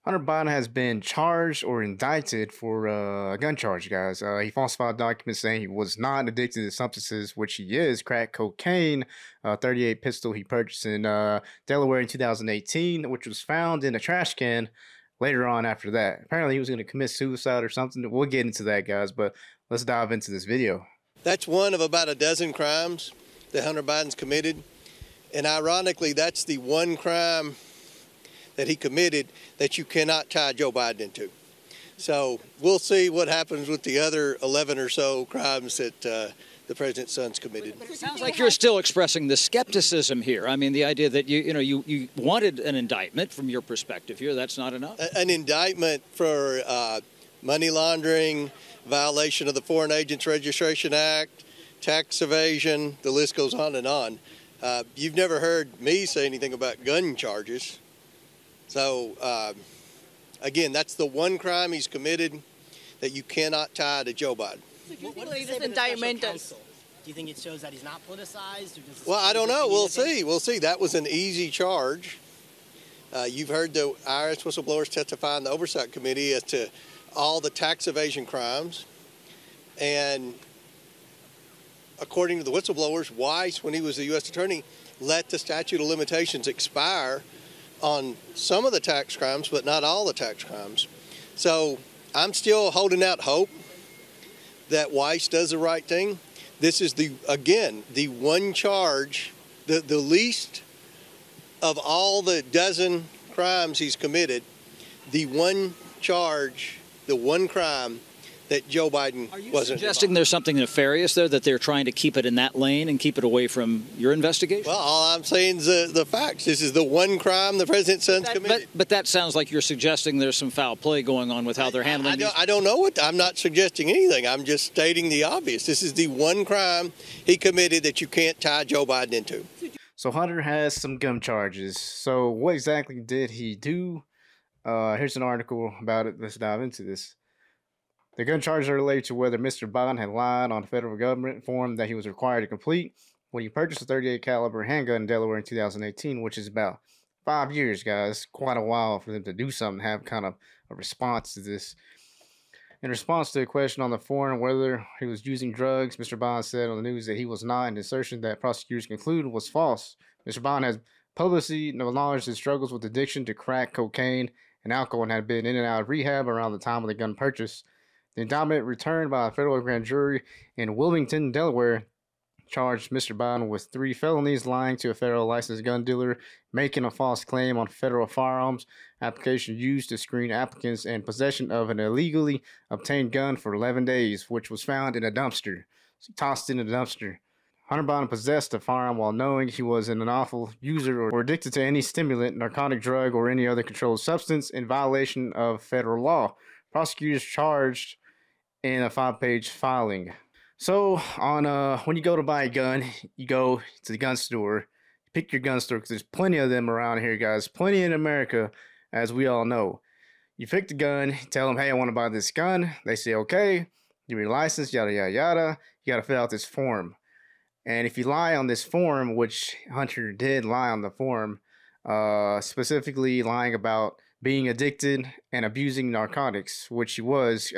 Hunter Biden has been charged or indicted for a gun charge, guys. He falsified documents saying he was not addicted to substances, which he is, crack cocaine, a 38 pistol he purchased in Delaware in 2018, which was found in a trash can later on after that. Apparently, he was going to commit suicide or something. We'll get into that, guys, but let's dive into this video. That's one of about a dozen crimes that Hunter Biden's committed. And ironically, that's the one crime that he committed that you cannot tie Joe Biden into. So we'll see what happens with the other 11 or so crimes that the president's son's committed. But it sounds like you're still expressing the skepticism here. I mean, the idea that you wanted an indictment from your perspective here, that's not enough. An indictment for money laundering, violation of the Foreign Agents Registration Act, tax evasion, the list goes on and on. You've never heard me say anything about gun charges. So, again, that's the one crime he's committed that you cannot tie to Joe Biden. So do you think this indictment does? Do you think it shows that he's not politicized? Or does Well, I don't know. We'll see. We'll see. That was an easy charge. You've heard the IRS whistleblowers testify in the Oversight Committee as to all the tax evasion crimes. And according to the whistleblowers, Weiss, when he was the U.S. attorney, let the statute of limitations expire on some of the tax crimes, but not all the tax crimes. So I'm still holding out hope that Weiss does the right thing. This is the one charge, the least of all the dozen crimes he's committed, the one charge, the one crime that Joe Biden Are you wasn't suggesting involved. there's something nefarious there, that they're trying to keep it in that lane and keep it away from your investigation? Well, all I'm saying is the facts. This is the one crime the president's son's committed. But that sounds like you're suggesting there's some foul play going on with how they're handling these. I don't know what. I'm not suggesting anything. I'm just stating the obvious. This is the one crime he committed that you can't tie Joe Biden into. So Hunter has some gun charges. So what exactly did he do? Here's an article about it. Let's dive into this. The gun charges are related to whether Mr. Biden had lied on the federal government form that he was required to complete when he purchased a 38 caliber handgun in Delaware in 2018, which is about 5 years, guys. Quite a while for them to do something, have kind of a response to this. In response to a question on the form whether he was using drugs, Mr. Biden said on the news that he was not, an assertion that prosecutors concluded was false. Mr. Biden has publicly acknowledged his struggles with addiction to crack cocaine and alcohol and had been in and out of rehab around the time of the gun purchase. The indictment returned by a federal grand jury in Wilmington, Delaware, charged Mr. Biden with 3 felonies: lying to a federal licensed gun dealer, making a false claim on federal firearms application used to screen applicants, and possession of an illegally obtained gun for 11 days, which was found in a dumpster. So tossed in a dumpster. Hunter Biden possessed a firearm while knowing he was an unlawful user or addicted to any stimulant, narcotic drug, or any other controlled substance in violation of federal law. Prosecutors charged in a 5-page filing. So on when you go to buy a gun, you go to the gun store, you pick your gun store, because there's plenty of them around here, guys. Plenty in America, as we all know. You pick the gun, tell them, hey, I want to buy this gun. They say, okay, give me your license, yada, yada, yada. You got to fill out this form. And if you lie on this form, which Hunter did lie on the form, specifically lying about being addicted and abusing narcotics, which he was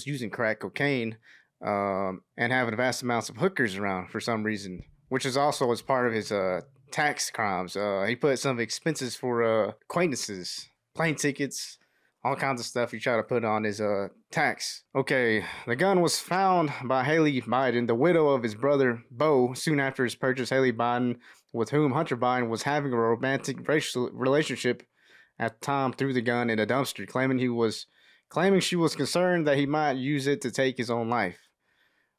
using crack cocaine, and having vast amounts of hookers around for some reason, which is also as part of his tax crimes. He put some expenses for acquaintances, plane tickets, all kinds of stuff he tried to put on his tax. Okay, the gun was found by Haley Biden, the widow of his brother Beau, soon after his purchase. Haley Biden, with whom Hunter Biden was having a romantic racial relationship at the time, threw the gun in a dumpster, claiming she was concerned that he might use it to take his own life.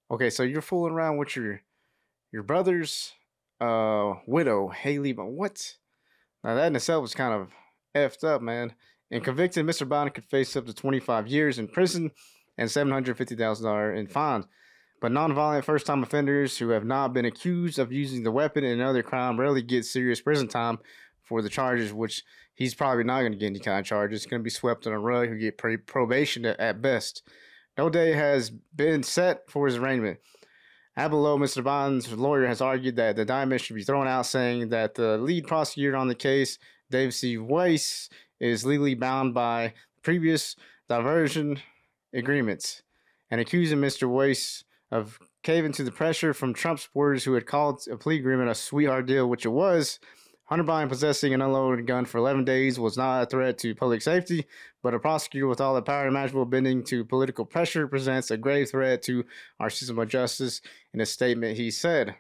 Okay, so you're fooling around with your brother's widow, Haley. But what? Now that in itself was kind of effed up, man. And convicted, Mr. Biden could face up to 25 years in prison and $750,000 in fines. But nonviolent first-time offenders who have not been accused of using the weapon in another crime rarely get serious prison time for the charges, which he's probably not going to get any kind of charges. It's going to be swept on a rug. He'll get probation at best. No day has been set for his arraignment. Below, Mr. Biden's lawyer has argued that the indictment should be thrown out, saying that the lead prosecutor on the case, David C. Weiss, is legally bound by previous diversion agreements, and accusing Mr. Weiss of caving to the pressure from Trump supporters who had called a plea agreement a sweetheart deal, which it was. Hunter Biden possessing an unloaded gun for 11 days was not a threat to public safety, but a prosecutor with all the power imaginable bending to political pressure presents a grave threat to our system of justice. In a statement, he said.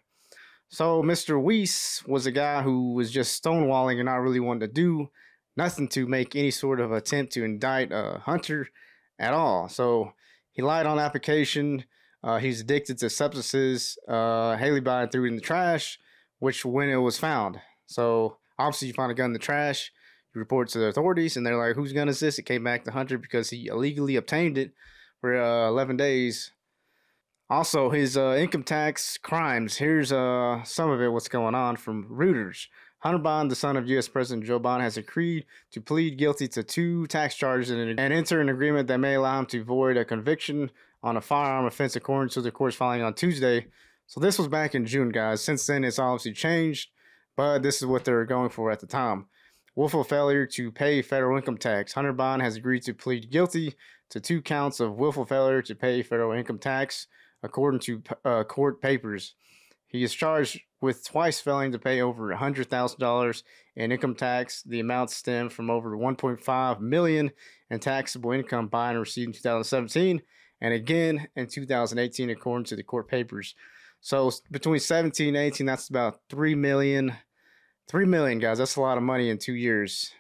So Mr. Weiss was a guy who was just stonewalling and not really wanting to do nothing to make any sort of attempt to indict Hunter at all. So he lied on application. He's addicted to substances. Haley Biden threw it in the trash, which when it was found. So obviously you find a gun in the trash, you report it to the authorities, and they're like, whose gun is this? It came back to Hunter because he illegally obtained it for 11 days. Also, his income tax crimes. Here's some of it, what's going on from Reuters. Hunter Biden, the son of U.S. President Joe Biden, has agreed to plead guilty to 2 tax charges and enter an agreement that may allow him to void a conviction on a firearm offense, according to the court's filing on Tuesday. So this was back in June, guys. Since then, it's obviously changed, but this is what they were going for at the time. Willful failure to pay federal income tax. Hunter Biden has agreed to plead guilty to 2 counts of willful failure to pay federal income tax, according to court papers. He is charged with twice failing to pay over $100,000 in income tax. The amount stemmed from over $1.5 million in taxable income Biden received in 2017 and again in 2018, according to the court papers. So between 17 and 18, that's about $3 million. $3 million, guys. That's a lot of money in 2 years.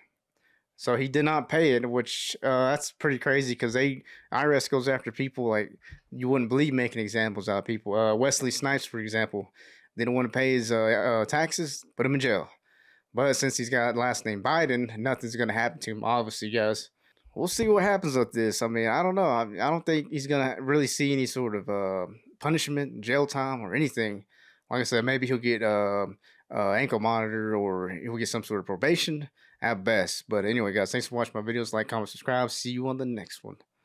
So he did not pay it, which that's pretty crazy because IRS goes after people like you wouldn't believe, making examples out of people. Wesley Snipes, for example, they don't want to pay his taxes, put him in jail. But since he's got last name Biden, nothing's going to happen to him, obviously, guys. We'll see what happens with this. I mean, I don't know. I don't think he's going to really see any sort of punishment, jail time, or anything. Like I said, maybe he'll get ankle monitor or he'll get some sort of probation at best. But anyway, guys, thanks for watching my videos. Like, comment, subscribe. See you on the next one.